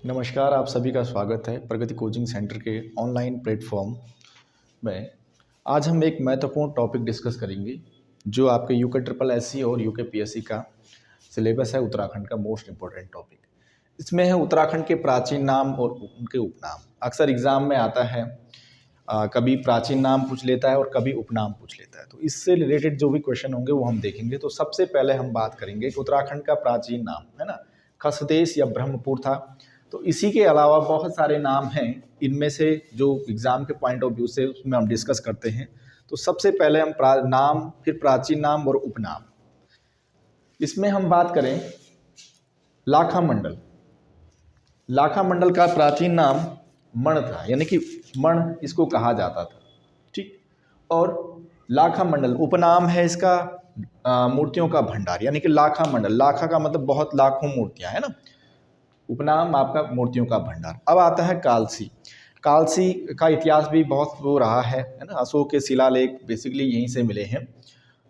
नमस्कार, आप सभी का स्वागत है प्रगति कोचिंग सेंटर के ऑनलाइन प्लेटफॉर्म में। आज हम एक महत्वपूर्ण टॉपिक डिस्कस करेंगे जो आपके यूके ट्रिपल एससी और यूके पीएससी का सिलेबस है। उत्तराखंड का मोस्ट इम्पोर्टेंट टॉपिक इसमें है उत्तराखंड के प्राचीन नाम और उनके उपनाम। अक्सर एग्जाम में आता है, कभी प्राचीन नाम पूछ लेता है और कभी उपनाम पूछ लेता है। तो इससे रिलेटेड जो भी क्वेश्चन होंगे वो हम देखेंगे। तो सबसे पहले हम बात करेंगे कि उत्तराखंड का प्राचीन नाम है ना, खसदेश या ब्रह्मपुर था। तो इसी के अलावा बहुत सारे नाम हैं, इनमें से जो एग्ज़ाम के पॉइंट ऑफ व्यू से उसमें हम डिस्कस करते हैं। तो सबसे पहले हम नाम, फिर प्राचीन नाम और उपनाम। इसमें हम बात करें लाखा मंडल। लाखा मंडल का प्राचीन नाम मण था, यानी कि मण इसको कहा जाता था। ठीक। और लाखा मंडल उपनाम है इसका मूर्तियों का भंडार, यानी कि लाखा मंडल। लाखा का मतलब बहुत, लाखों मूर्तियां है ना। उपनाम आपका मूर्तियों का भंडार। अब आता है कालसी। कालसी का इतिहास भी बहुत वो रहा है ना। अशोक के शिलालेख बेसिकली यहीं से मिले हैं।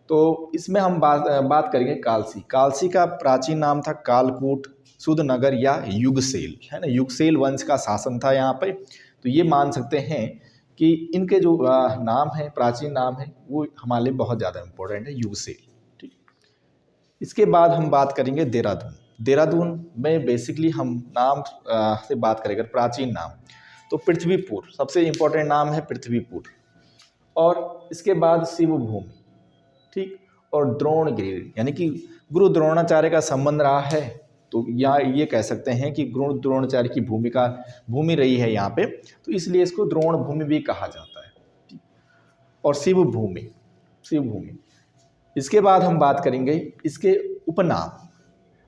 तो इसमें हम बात करेंगे कालसी। कालसी का प्राचीन नाम था कालकूट, सुधनगर या युगसेल है ना। युगसेल वंश का शासन था यहाँ पर। तो ये मान सकते हैं कि इनके जो नाम है, प्राचीन नाम है, वो हमारे लिए बहुत ज़्यादा इम्पोर्टेंट है, युगसेल। ठीक। इसके बाद हम बात करेंगे देहरादून। देहरादून में बेसिकली हम नाम से बात करेंगे, प्राचीन नाम तो पृथ्वीपुर सबसे इम्पोर्टेंट नाम है, पृथ्वीपुर। और इसके बाद शिवभूमि। ठीक। और द्रोणगिरि, यानी कि गुरु द्रोणाचार्य का संबंध रहा है। तो यहाँ ये कह सकते हैं कि गुरु द्रोणाचार्य की भूमि रही है यहाँ पे, तो इसलिए इसको द्रोण भूमि भी कहा जाता है। और शिवभूमि, शिवभूमि। इसके बाद हम बात करेंगे इसके उपनाम।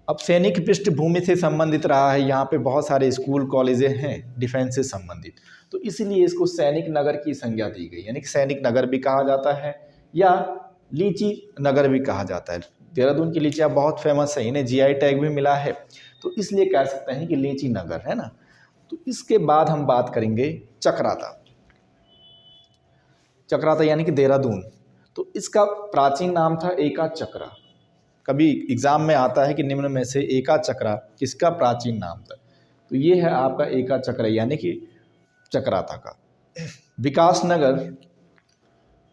अब सैनिक पृष्ठभूमि से संबंधित रहा है, यहाँ पे बहुत सारे स्कूल कॉलेजें हैं डिफेंस से संबंधित, तो इसलिए इसको सैनिक नगर की संज्ञा दी गई, यानी कि सैनिक नगर भी कहा जाता है या लीची नगर भी कहा जाता है। देहरादून की लीचियाँ बहुत फेमस है, इन्हें जीआई टैग भी मिला है, तो इसलिए कह सकते हैं कि लीची नगर है ना। तो इसके बाद हम बात करेंगे चक्राता। चक्राता यानी कि देहरादून। तो इसका प्राचीन नाम था एका चक्रा। कभी एग्जाम में आता है कि निम्न में से एका चक्रा किसका प्राचीन नाम था, तो ये है आपका एका चक्रा, यानी कि चक्राता का। विकासनगर,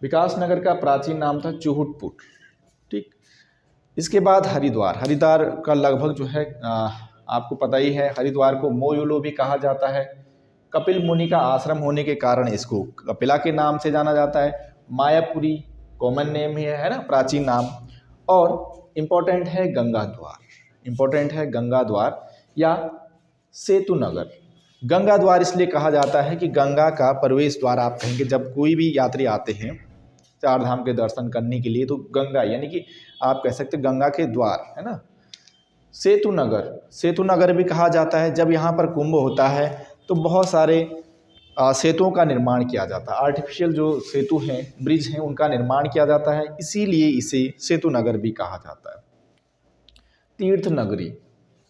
विकासनगर का प्राचीन नाम था चूहुटपुर। ठीक। इसके बाद हरिद्वार। हरिद्वार का लगभग जो है आपको पता ही है, हरिद्वार को मोयुलो भी कहा जाता है। कपिल मुनि का आश्रम होने के कारण इसको कपिला के नाम से जाना जाता है। मायापुरी कॉमन नेम ही है ना, प्राचीन नाम। और इम्पोर्टेंट है गंगा द्वार, इम्पोर्टेंट है गंगा द्वार या सेतु नगर। गंगा द्वार इसलिए कहा जाता है कि गंगा का प्रवेश द्वार आप कहेंगे, जब कोई भी यात्री आते हैं चार धाम के दर्शन करने के लिए, तो गंगा यानी कि आप कह सकते हैं गंगा के द्वार है ना। सेतु नगर, सेतु नगर भी कहा जाता है। जब यहाँ पर कुंभ होता है तो बहुत सारे सेतुओं का निर्माण किया जाता है, आर्टिफिशियल जो सेतु हैं, ब्रिज हैं, उनका निर्माण किया जाता है, इसीलिए इसे सेतु नगर भी कहा जाता है। तीर्थ नगरी,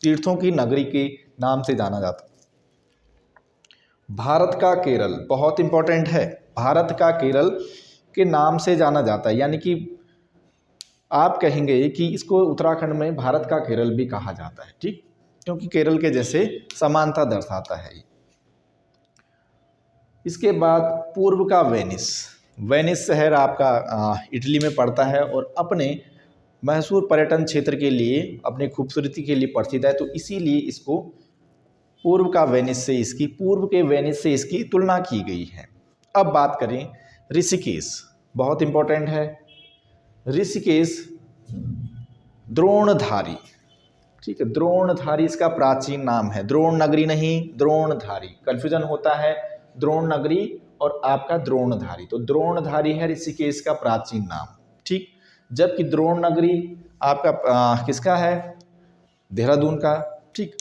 तीर्थों की नगरी के नाम से जाना जाता है। भारत का केरल बहुत इंपॉर्टेंट है, भारत का केरल के नाम से जाना जाता है, यानी कि आप कहेंगे कि इसको उत्तराखंड में भारत का केरल भी कहा जाता है। ठीक, क्योंकि केरल के जैसे समानता दर्शाता है। इसके बाद पूर्व का वेनिस। वेनिस शहर आपका इटली में पड़ता है और अपने मशहूर पर्यटन क्षेत्र के लिए, अपनी खूबसूरती के लिए प्रसिद्ध है, तो इसीलिए इसको पूर्व का वेनिस से, इसकी पूर्व के वेनिस से इसकी तुलना की गई है। अब बात करें ऋषिकेश, बहुत इंपॉर्टेंट है। ऋषिकेश द्रोणधारी। ठीक है, द्रोणधारी इसका प्राचीन नाम है, द्रोण नगरी नहीं, द्रोणधारी। कंफ्यूजन होता है द्रोण नगरी और आपका द्रोणधारी, तो द्रोणधारी है ऋषिकेश का प्राचीन नाम। ठीक, जबकि द्रोण नगरी आपका किसका है, देहरादून का। ठीक,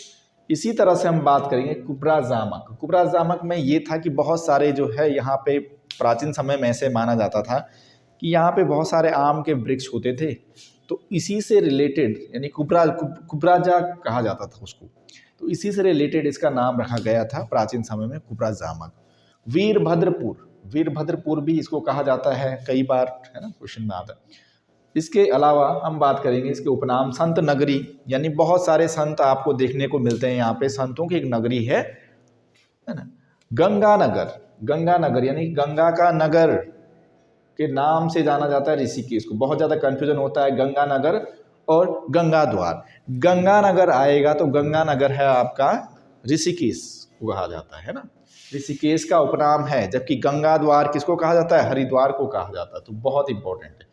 इसी तरह से हम बात करेंगे कुबरा जामक। कुबरा जामक में ये था कि बहुत सारे जो है यहाँ पे प्राचीन समय में ऐसे माना जाता था कि यहाँ पे बहुत सारे आम के वृक्ष होते थे, तो इसी से रिलेटेड, यानी कुबराजा कहा जाता था उसको, तो इसी से रिलेटेड इसका नाम रखा गया था प्राचीन समय में, कुबरा जामक। वीरभद्रपुर, वीरभद्रपुर भी इसको कहा जाता है, कई बार है ना क्वेश्चन में आता है। इसके अलावा हम बात करेंगे इसके उपनाम संत नगरी, यानी बहुत सारे संत आपको देखने को मिलते हैं यहाँ पे, संतों की एक नगरी है ना। गंगानगर, गंगानगर यानी गंगा का नगर के नाम से जाना जाता है ऋषिकेश को। बहुत ज़्यादा कन्फ्यूजन होता है गंगानगर और गंगा द्वार। गंगानगर आएगा तो गंगानगर है आपका ऋषिकेश को कहा जाता है ना, ऋषिकेश का उपनाम है। जबकि गंगा द्वार किसको कहा जाता है? हरिद्वार को कहा जाता है। तो बहुत इंपॉर्टेंट है।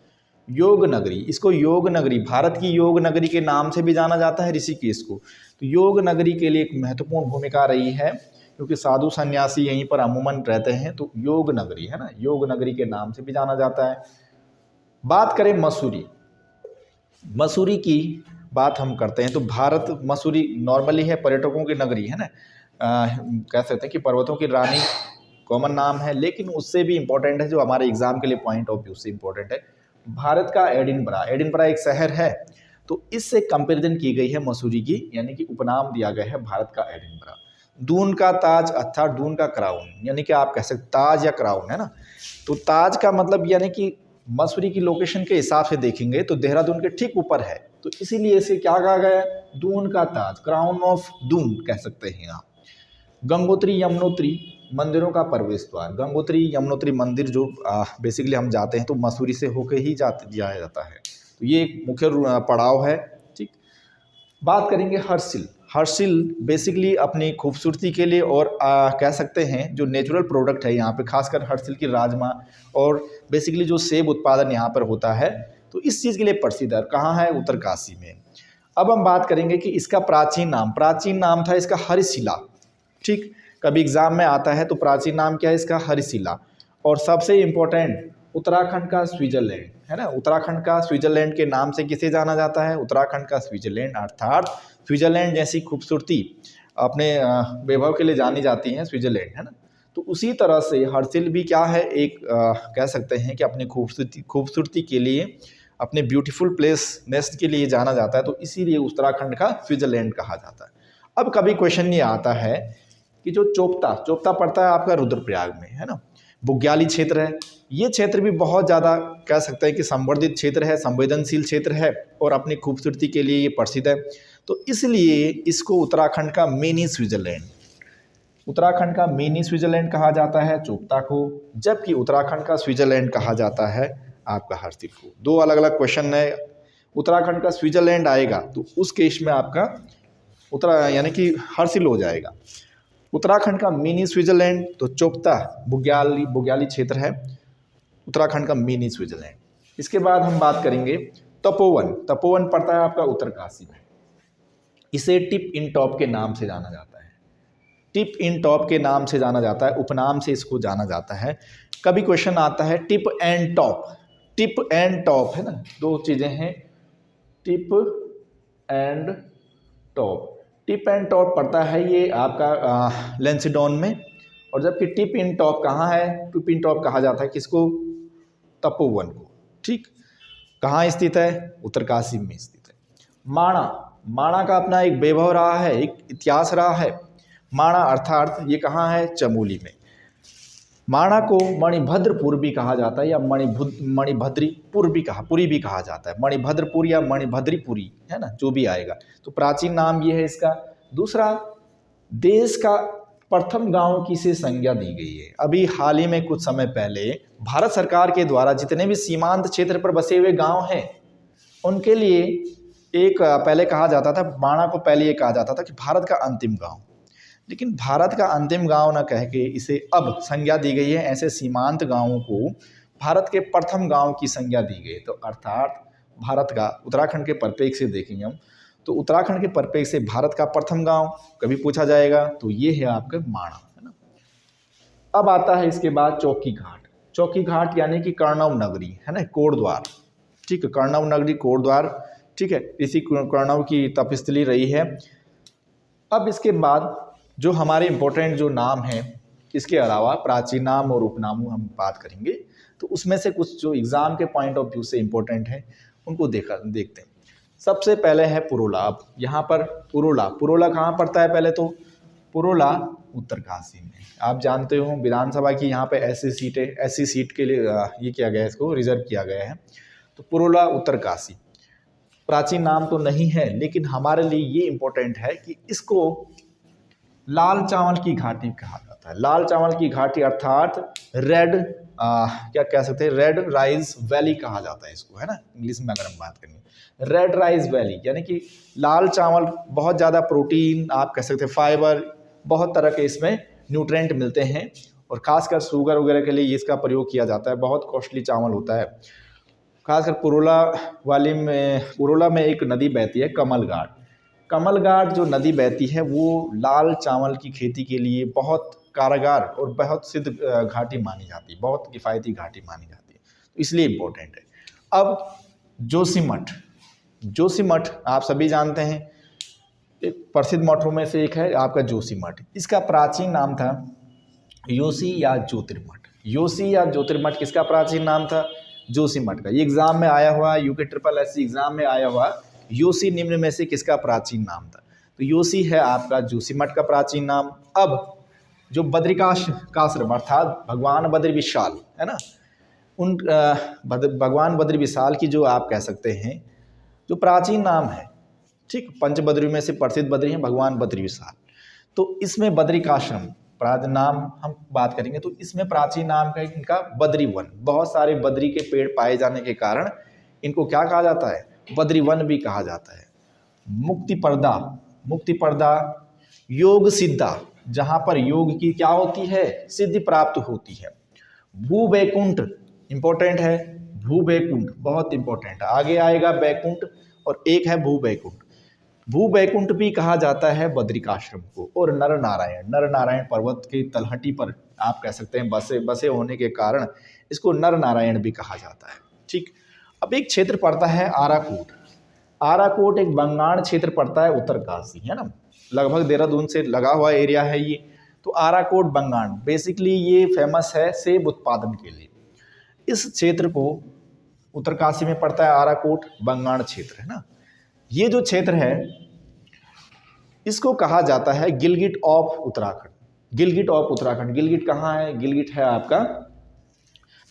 योग नगरी, इसको योग नगरी, भारत की योग नगरी के नाम से भी जाना जाता है ऋषिकेश को। तो योग नगरी के लिए एक महत्वपूर्ण भूमिका रही है, क्योंकि साधु सन्यासी यहीं पर अमूमन रहते हैं। तो योग नगरी है ना, योग नगरी के नाम से भी जाना जाता है। बात करें मसूरी, मसूरी की बात हम करते हैं तो भारत, मसूरी नॉर्मली है पर्यटकों की नगरी है ना, कह सकते हैं कि पर्वतों की रानी कॉमन नाम है, लेकिन उससे भी इम्पोर्टेंट है जो हमारे एग्जाम के लिए पॉइंट ऑफ व्यू से इम्पोर्टेंट है, भारत का एडिनबरा। एडिनबरा एक शहर है, तो इससे कंपेरिजन की गई है मसूरी की, यानी कि उपनाम दिया गया है भारत का एडिनबरा। दून का ताज अर्थात दून का क्राउन, यानी कि आप कह सकते ताज या क्राउन है ना। तो ताज का मतलब यानी कि मसूरी की लोकेशन के हिसाब से देखेंगे तो देहरादून के ठीक ऊपर है, तो इसीलिए इसे क्या कहा गया? दून का ताज, क्राउन ऑफ दून कह सकते हैं आप। गंगोत्री यमुनोत्री मंदिरों का प्रवेश द्वार, गंगोत्री यमुनोत्री मंदिर जो बेसिकली हम जाते हैं तो मसूरी से होके ही जाया जाता है। तो ये एक मुख्य पड़ाव है। ठीक, बात करेंगे हर्षिल। हर्षिल बेसिकली अपनी खूबसूरती के लिए और कह सकते हैं जो नेचुरल प्रोडक्ट है यहाँ पे, खासकर हर्षिल की राजमा और बेसिकली जो सेब उत्पादन यहाँ पर होता है, तो इस चीज़ के लिए प्रसिद्ध है। कहाँ है? उत्तरकाशी में। अब हम बात करेंगे कि इसका प्राचीन नाम था इसका हरिशिला। ठीक, कभी एग्जाम में आता है तो प्राचीन नाम क्या है इसका? हरिशिला। और सबसे इम्पोर्टेंट उत्तराखंड का स्विट्जरलैंड है ना, उत्तराखंड का स्विट्जरलैंड के नाम से किसे जाना जाता है? उत्तराखंड का स्विट्जरलैंड, अर्थात स्विट्जरलैंड जैसी खूबसूरती अपने वैभव के लिए जानी जाती है स्विट्जरलैंड है ना। तो उसी तरह से हर्षिल भी क्या है, एक कह सकते हैं कि अपनी खूबसूरती के लिए, अपने ब्यूटीफुल प्लेसनेस के लिए जाना जाता है, तो इसीलिए उत्तराखंड का स्विट्जरलैंड कहा जाता है। अब कभी क्वेश्चन ये आता है कि जो चोपता पड़ता है आपका रुद्रप्रयाग में है ना, बुग्याली क्षेत्र है, ये क्षेत्र भी बहुत ज़्यादा कह सकते हैं कि संवर्धित क्षेत्र है, संवेदनशील क्षेत्र है और अपनी खूबसूरती के लिए ये प्रसिद्ध है। तो इसलिए इसको उत्तराखंड का मिनी स्विट्जरलैंड, उत्तराखंड का मिनी स्विट्जरलैंड कहा जाता है चोपता को, जबकि उत्तराखंड का स्विट्जरलैंड कहा जाता है आपका हर्षिल को। दो अलग अलग क्वेश्चन है। उत्तराखंड का स्विट्जरलैंड आएगा तो उस केस में आपका यानी कि हर्षिल हो जाएगा। उत्तराखंड का मिनी स्विट्जरलैंड तो चोपता बुग्याली क्षेत्र है, उत्तराखंड का मिनी स्विट्जरलैंड। इसके बाद हम बात करेंगे तपोवन पड़ता है आपका उत्तरकाशी में। इसे टिप इन टॉप के नाम से जाना जाता है, टिप इन टॉप के नाम से जाना जाता है, उपनाम से इसको जाना जाता है। कभी क्वेश्चन आता है टिप एंड टॉप है ना, दो चीज़ें हैं, tip and top. Tip and top पड़ता है ये आपका लेंसिडॉन में, और जबकि टिप इन टॉप कहाँ है? टिप इन टॉप कहा जाता है किसको? तपोवन को। ठीक, कहाँ स्थित है? उत्तरकाशी में स्थित है। माणा का अपना एक वैभव रहा है, एक इतिहास रहा है। माणा अर्थात ये कहाँ है? चमोली में। माणा को मणिभद्रपुर भी कहा जाता है या मणिभद्रीपुर भी कहा जाता है, मणिभद्रपुर या मणिभद्रीपुरी है ना, जो भी आएगा। तो प्राचीन नाम ये है इसका। दूसरा, देश का प्रथम गांव की से संज्ञा दी गई है। अभी हाल ही में कुछ समय पहले भारत सरकार के द्वारा जितने भी सीमांत क्षेत्र पर बसे हुए गांव हैं उनके लिए एक पहले कहा जाता था, माणा को पहले ये कहा जाता था कि भारत का अंतिम गांव, लेकिन भारत का अंतिम गांव न कह के इसे अब संज्ञा दी गई है, ऐसे सीमांत गांवों को भारत के प्रथम गांव की संज्ञा दी गई। तो अर्थात भारत का, उत्तराखंड के परिप्रेक्ष्य से देखेंगे हम तो उत्तराखंड के परिप्रेक्ष्य से भारत का प्रथम गांव कभी पूछा जाएगा तो ये है आपका माणा है ना। अब आता है इसके बाद चौकी घाट यानी कि कर्णव नगरी है ना, कोटद्वार। ठीक है, कर्णव नगरी कोटद्वार, ठीक है, इसी कर्णव की तपस्थली रही है। अब इसके बाद जो हमारे इम्पोर्टेंट जो नाम हैं, इसके अलावा प्राचीन नाम और उपनामों हम बात करेंगे, तो उसमें से कुछ जो एग्ज़ाम के पॉइंट ऑफ व्यू से इम्पोर्टेंट है उनको देखते हैं। सबसे पहले है पुरोला। अब यहाँ पर पुरोला कहाँ पड़ता है? पहले तो पुरोला उत्तरकाशी में। आप जानते हो विधानसभा की यहाँ पे ऐसी सीट के लिए ये किया गया है, इसको रिजर्व किया गया है। तो पुरोला उत्तरकाशी प्राचीन नाम तो नहीं है, लेकिन हमारे लिए ये इम्पोर्टेंट है कि इसको लाल चावल की घाटी कहा जाता है। लाल चावल की घाटी अर्थात रेड क्या कह सकते हैं, रेड राइस वैली कहा जाता है इसको, है ना, इंग्लिश में अगर हम बात करेंगे रेड राइस वैली, यानी कि लाल चावल बहुत ज़्यादा प्रोटीन, आप कह सकते हैं फाइबर, बहुत तरह के इसमें न्यूट्रेंट मिलते हैं, और खासकर शुगर वगैरह के लिए इसका प्रयोग किया जाता है। बहुत कॉस्टली चावल होता है। खासकर पुरोला में एक नदी बहती है कमल घाट। कमल घाट जो नदी बहती है वो लाल चावल की खेती के लिए बहुत कारगर और बहुत सिद्ध घाटी मानी जाती है, बहुत किफ़ायती घाटी मानी जाती है, तो इसलिए इम्पोर्टेंट है। अब जोशीमठ, जोशीमठ आप सभी जानते हैं, एक प्रसिद्ध मठों में से एक है आपका जोशीमठ। इसका प्राचीन नाम था योशी या ज्योतिर्मठ। योशी या ज्योतिर्मठ किसका प्राचीन नाम था? जोशीमठ का। ये एग्जाम में आया हुआ, यूके ट्रिपल एससी एग्जाम में आया हुआ, योशी निम्न में से किसका प्राचीन नाम था? तो योशी है आपका जोशीमठ का प्राचीन नाम। अब जो बद्रिकाश्रम अर्थात भगवान बद्री विशाल है ना, उन भगवान बद्री विशाल की जो आप कह सकते हैं जो प्राचीन नाम है, ठीक, पंचबद्रियों में से प्रसिद्ध बद्री हैं भगवान बद्री विशाल। तो इसमें बद्रिकाश्रम प्राचीन नाम हम बात करेंगे, तो इसमें प्राचीन नाम का इनका बद्री वन, बहुत सारे बद्री के पेड़ पाए जाने के कारण इनको क्या कहा जाता है? बद्री वन भी कहा जाता है। मुक्तिपर्दा, मुक्तिपर्दा योग सिद्धा, जहाँ पर योग की क्या होती है? सिद्धि प्राप्त होती है। भूवैकुंठ इंपॉर्टेंट है, भूवैकुंठ बहुत इंपॉर्टेंट है, आगे आएगा वैकुंठ और एक है भूवैकुंठ। भूवैकुंठ भी कहा जाता है बद्रिकाश्रम को। और नर नारायण पर्वत की तलहटी पर आप कह सकते हैं बसे होने के कारण इसको नर नारायण भी कहा जाता है, ठीक। अब एक क्षेत्र पड़ता है आराकोट। आराकोट एक बंगाण क्षेत्र पड़ता है उत्तरकाशी, है ना, लगभग देहरादून से लगा हुआ एरिया है ये। तो आराकोट बंगाण बेसिकली ये फेमस है सेब उत्पादन के लिए। इस क्षेत्र को उत्तरकाशी में पड़ता है आराकोट बंगाण क्षेत्र, है ना। ये जो क्षेत्र है इसको कहा जाता है गिलगिट ऑफ उत्तराखंड। गिलगिट ऑफ उत्तराखंड, गिलगिट कहाँ है? गिलगिट है आपका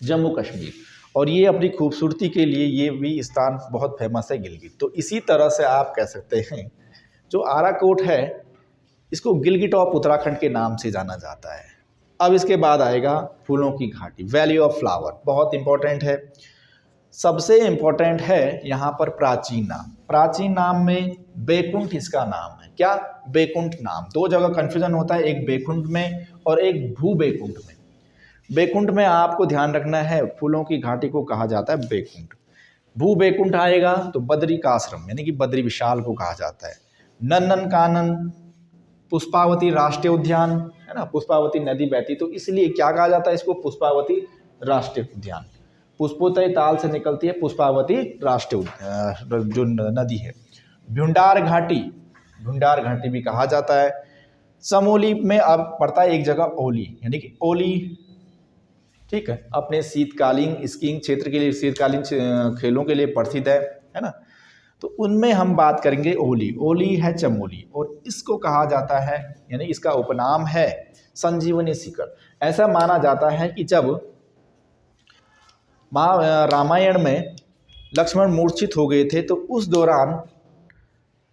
जम्मू कश्मीर, और ये अपनी खूबसूरती के लिए ये भी स्थान बहुत फेमस है गिलगिट। तो इसी तरह से आप कह सकते हैं जो आराकोट है इसको गिलगिट ऑफ उत्तराखंड के नाम से जाना जाता है। अब इसके बाद आएगा फूलों की घाटी, वैली ऑफ फ्लावर, बहुत इंपॉर्टेंट है। सबसे इम्पोर्टेंट है यहाँ पर प्राचीन नाम। प्राचीन नाम में बैकुंठ इसका नाम है। क्या? बैकुंठ नाम। दो जगह कन्फ्यूजन होता है, एक बैकुंठ में और एक भू बैकुंठ में। बैकुंठ में आपको ध्यान रखना है, फूलों की घाटी को कहा जाता है बैकुंठ। भू बैकुंठ आएगा तो बद्रिकाश्रम यानी कि बद्री विशाल को कहा जाता है। नंदन कानन पुष्पावती राष्ट्रीय उद्यान, है ना, पुष्पावती नदी बहती, तो इसलिए क्या कहा जाता है इसको? पुष्पावती राष्ट्रीय उद्यान। पुष्पोतय ताल से निकलती है पुष्पावती राष्ट्रीय जो नदी है। भुंडार घाटी, भुंडार घाटी भी कहा जाता है। चमोली में अब पड़ता है एक जगह ओली, यानी कि ओली, ठीक है, अपने शीतकालीन स्कीइंग क्षेत्र के लिए, शीतकालीन खेलों के लिए प्रसिद्ध है ना। तो उनमें हम बात करेंगे ओली। ओली है चमोली, और इसको कहा जाता है, यानी इसका उपनाम है संजीवनी शिखर। ऐसा माना जाता है कि जब रामायण में लक्ष्मण मूर्छित हो गए थे तो उस दौरान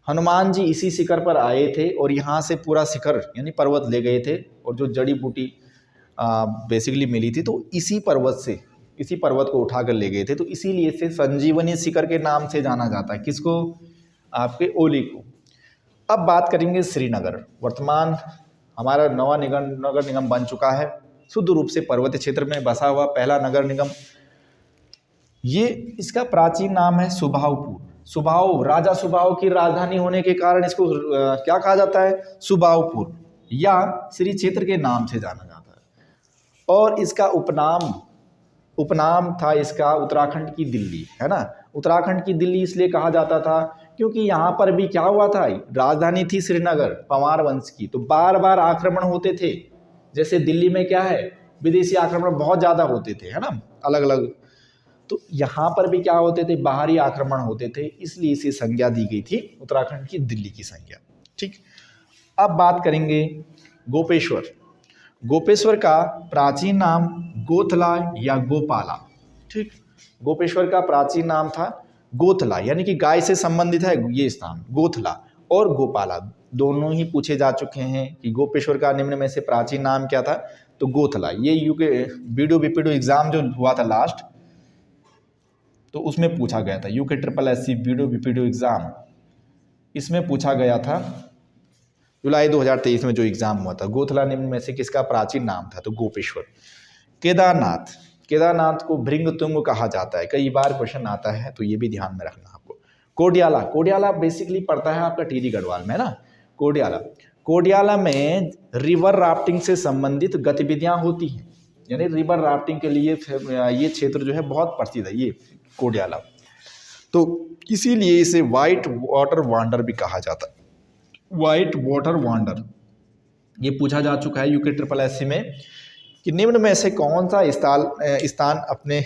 हनुमान जी इसी शिखर पर आए थे और यहाँ से पूरा शिखर यानी पर्वत ले गए थे, और जो जड़ी बूटी बेसिकली मिली थी तो इसी पर्वत को उठाकर ले गए थे। तो इसीलिए इसे संजीवनी शिखर के नाम से जाना जाता है। किसको? आपके ओली को। अब बात करेंगे श्रीनगर। वर्तमान हमारा नवा नगर निगम बन चुका है, शुद्ध रूप से पर्वतीय क्षेत्र में बसा हुआ पहला नगर निगम। ये इसका प्राचीन नाम है सुबावपुर। सुबाव, राजा सुबाव की राजधानी होने के कारण इसको क्या कहा जाता है? सुबावपुर या श्री क्षेत्र के नाम से जाना जाता है। और इसका उपनाम था इसका उत्तराखंड की दिल्ली, है ना। उत्तराखंड की दिल्ली इसलिए कहा जाता था क्योंकि यहाँ पर भी क्या हुआ था, राजधानी थी श्रीनगर पंवार वंश की, तो बार बार आक्रमण होते थे। जैसे दिल्ली में क्या है, विदेशी आक्रमण बहुत ज़्यादा होते थे, है ना, अलग अलग। तो यहाँ पर भी क्या होते थे, बाहरी आक्रमण होते थे, इसलिए इसे संज्ञा दी गई थी उत्तराखंड की दिल्ली की संज्ञा, ठीक। अब बात करेंगे गोपेश्वर। गोपेश्वर का प्राचीन नाम गोथला या गोपाला, ठीक। गोपेश्वर का प्राचीन नाम था गोथला, यानी कि गाय से संबंधित है ये स्थान गोथला, और गोपाला दोनों ही पूछे जा चुके हैं कि गोपेश्वर का निम्न में से प्राचीन नाम क्या था, तो गोथला। ये यूके बीडीओ बीपीडीओ एग्जाम जो हुआ था लास्ट, तो उसमें पूछा गया था, UK triple SC BDO BPDO exam, इसमें पूछा गया था जुलाई 2023 में जो एग्जाम हुआ था, गोथला निम्न में से किसका प्राचीन नाम था, तो गोपेश्वर। केदारनाथ, केदारनाथ को भृंगतुंग कहा जाता है, कई बार क्वेश्चन आता है तो ये भी ध्यान में रखना आपको। कोडियाला, कोडियाला बेसिकली पड़ता है आपका टीरी गढ़वाल में ना। कोडियाला, कोडियाला में रिवर राफ्टिंग से संबंधित गतिविधियां होती हैं, यानी रिवर राफ्टिंग के लिए ये क्षेत्र जो है बहुत प्रसिद्ध है ये कोडियाला, तो इसीलिए इसे व्हाइट वाटर वंडर भी कहा जाता है, व्हाइट वाटर वंडर। ये पूछा जा चुका है यूके ट्रिपल एससी में कि निम्न में से कौन सा स्थान अपने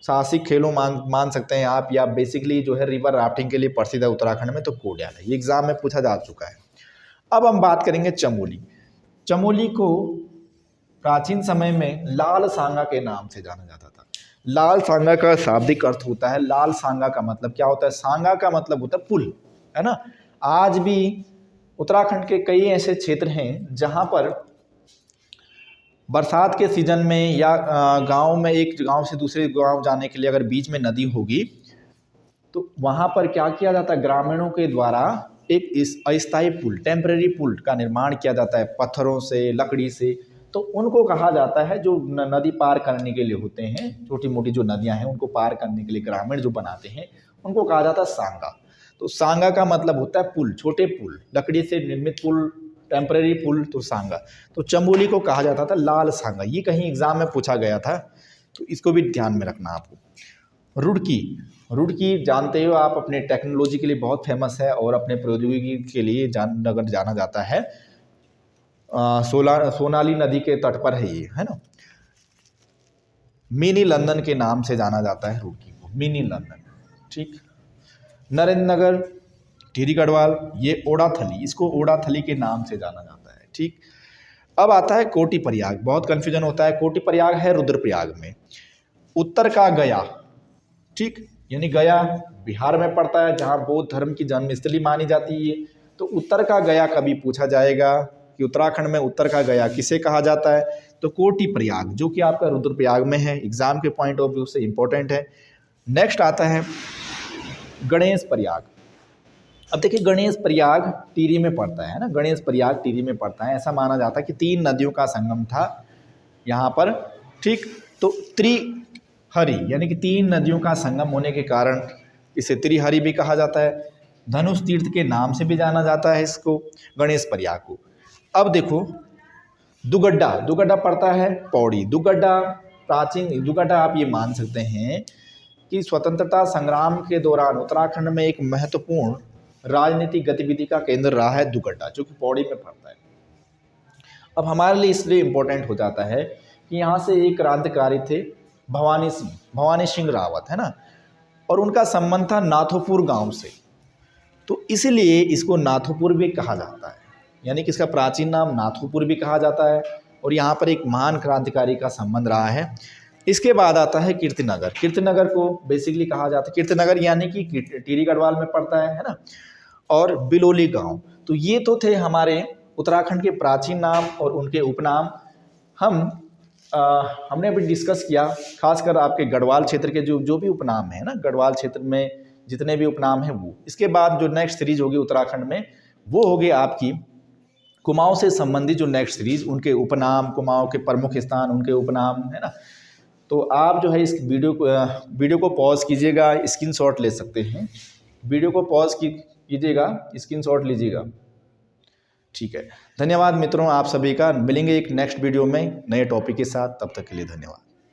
साहसिक खेलों मान सकते हैं आप, या बेसिकली जो है रिवर राफ्टिंग के लिए प्रसिद्ध है उत्तराखंड में, तो कोडियाला। ये एग्जाम में पूछा जा चुका है। अब हम बात करेंगे चमोली। चमोली को प्राचीन समय में लाल सांगा के नाम से जाना जाता था। लाल सांगा का शाब्दिक अर्थ होता है, लाल सांगा का मतलब क्या होता है, सांगा का मतलब होता है पुल, है ना। आज भी उत्तराखंड के कई ऐसे क्षेत्र हैं जहां पर बरसात के सीजन में या गांव में एक गांव से दूसरे गांव जाने के लिए अगर बीच में नदी होगी तो वहां पर क्या किया जाता है, ग्रामीणों के द्वारा एक अस्थायी पुल, टेम्परेरी पुल का निर्माण किया जाता है पत्थरों से, लकड़ी से। तो उनको कहा जाता है, जो नदी पार करने के लिए होते हैं, छोटी मोटी जो नदियां हैं उनको पार करने के लिए ग्रामीण जो बनाते हैं उनको कहा जाता है सांगा। तो सांगा का मतलब होता है पुल, छोटे पुल, लकड़ी से निर्मित पुल, टेम्परेरी पुल, तो सांगा। तो चमोली को कहा जाता था लाल सांगा, ये कहीं एग्जाम में पूछा गया था, तो इसको भी ध्यान में रखना आपको। रुड़की, रुड़की जानते हो आप, अपने टेक्नोलॉजी के लिए बहुत फेमस है और अपने प्रौद्योगिकी के लिए अगर जाना जाता है। सोनाली नदी के तट पर है ये, है ना। मिनी लंदन के नाम से जाना जाता है रुड़की को, मिनी लंदन, ठीक। नरेंद्र नगर, टिहरी गढ़वाल, ये ओडाथली, इसको ओडाथली के नाम से जाना जाता है, ठीक। अब आता है कोटी प्रयाग, बहुत कन्फ्यूजन होता है। कोटी प्रयाग है रुद्रप्रयाग में, उत्तर का गया, ठीक, यानी गया बिहार में पड़ता है जहाँ बौद्ध धर्म की जन्मस्थली मानी जाती है। तो उत्तर का गया कभी पूछा जाएगा कि उत्तराखंड में उत्तर का गया किसे कहा जाता है, तो कोटी प्रयाग, जो कि आपका रुद्रप्रयाग में है, एग्जाम के पॉइंट ऑफ व्यू से इंपॉर्टेंट है। नेक्स्ट आता है गणेश प्रयाग। अब देखिए गणेश प्रयाग टिहरी में पड़ता है ना, गणेश प्रयाग टिहरी में पड़ता है। ऐसा माना जाता है कि 3 नदियों का संगम था यहाँ पर, ठीक। तो त्रिहरि यानी कि 3 नदियों का संगम होने के कारण इसे त्रिहरि भी कहा जाता है। धनुष तीर्थ के नाम से भी जाना जाता है इसको, गणेश प्रयाग को। अब देखो दुगड्डा, दुगड्डा पड़ता है पौड़ी। दुगड्डा प्राचीन, दुगड्डा आप ये मान सकते हैं कि स्वतंत्रता संग्राम के दौरान उत्तराखंड में एक महत्वपूर्ण राजनीतिक गतिविधि का केंद्र रहा है दुगड्डा, जो कि पौड़ी में पड़ता है। अब हमारे लिए इसलिए इम्पोर्टेंट हो जाता है कि यहाँ से एक क्रांतिकारी थे भवानी सिंह रावत, है ना, और उनका संबंध था नाथोपुर गांव से, तो इसलिए इसको नाथोपुर भी कहा जाता है, यानी कि इसका प्राचीन नाम नाथोपुर भी कहा जाता है। और यहाँ पर एक महान क्रांतिकारी का संबंध रहा है। इसके बाद आता है कीर्तिनगर। कीर्तिनगर को बेसिकली कहा जाता है, कीर्तिनगर यानी कि टिहरी गढ़वाल में पड़ता है ना, और बिलोली गांव। तो ये तो थे हमारे उत्तराखंड के प्राचीन नाम और उनके उपनाम। हमने अभी डिस्कस किया खासकर आपके गढ़वाल क्षेत्र के जो भी उपनाम है ना, गढ़वाल क्षेत्र में जितने भी उपनाम हैं वो। इसके बाद जो नेक्स्ट सीरीज होगी उत्तराखंड में वो होगी आपकी कुमाऊं से संबंधित जो नेक्स्ट सीरीज, उनके उपनाम, कुमाऊं के प्रमुख स्थान, उनके उपनाम, है ना। तो आप जो है इस वीडियो को पॉज कीजिएगा, स्क्रीनशॉट ले सकते हैं। वीडियो को पॉज कीजिएगा, स्क्रीनशॉट लीजिएगा, ठीक है। धन्यवाद मित्रों आप सभी का। मिलेंगे एक नेक्स्ट वीडियो में नए टॉपिक के साथ, तब तक के लिए धन्यवाद।